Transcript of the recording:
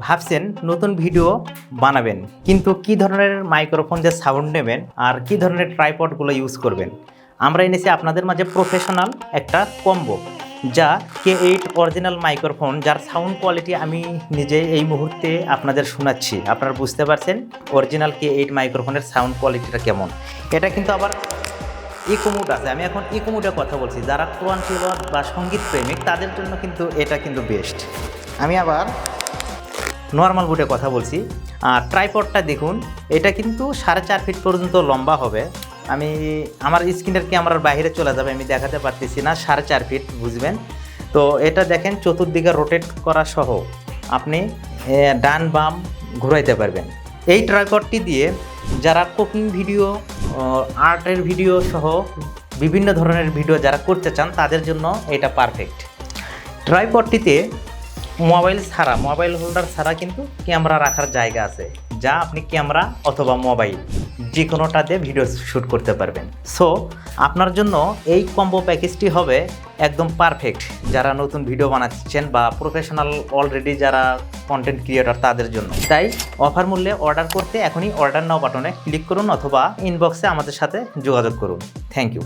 ভাবছেন নতুন ভিডিও বানাবেন, কিন্তু কি ধরনের মাইক্রোফোন যে সাউন্ড নেবেন আর কি ধরনের ট্রাইপডগুলো ইউজ করবেন, আমরা এনেছি আপনাদের মাঝে প্রফেশনাল একটা কম্বো, যা K8 অরিজিনাল মাইক্রোফোন, যার সাউন্ড কোয়ালিটি আমি নিজে এই মুহূর্তে আপনাদের শোনাচ্ছি। আপনারা বুঝতে পারছেন অরিজিনাল K8 মাইক্রোফোনের সাউন্ড কোয়ালিটিটা কেমন। এটা কিন্তু আবার ইকো মোড আছে। আমি এখন ইকো মোডে কথা বলছি। যারা কোরআন তিলাওয়াত বা সঙ্গীত প্রেমিক তাদের জন্য কিন্তু এটা কিন্তু বেস্ট। আমি আবার নর্মাল মোডে কথা বলছি। আর ট্রাইপডটা দেখুন, এটা কিন্তু 4.5 ফিট পর্যন্ত লম্বা হবে। আমি আমার স্ক্রিনের ক্যামেরার বাইরে চলে যাবে, আমি দেখাতে পারতেছি না। 4.5 ফিট বুঝবেন তো। এটা দেখেন চতুর্দিকে রোটেট করা সহ আপনি ডান বাম ঘুরাইতে পারবেন। এই ট্রাইপডটি দিয়ে যারা কুকিং ভিডিও, আর্টের ভিডিও সহ বিভিন্ন ধরনের ভিডিও যারা করতে চান তাদের জন্য এটা পারফেক্ট। ট্রাইপডটিতে মোবাইল হোল্ডার ছাড়া কিন্তু ক্যামেরা রাখার জায়গা আছে, যা আপনি ক্যামেরা অথবা মোবাইল যে কোনোটা দিয়ে ভিডিও শ্যুট করতে পারবেন। সো আপনার জন্য এই কম্বো প্যাকেজটি হবে একদম পারফেক্ট যারা নতুন ভিডিও বানাচ্ছেন বা প্রফেশনাল অলরেডি যারা কন্টেন্ট ক্রিয়েটর তাদের জন্য। তাই অফার মূল্যে অর্ডার করতে এখনই অর্ডার নাও বাটনে ক্লিক করুন অথবা ইনবক্সে আমাদের সাথে যোগাযোগ করুন। Thank you.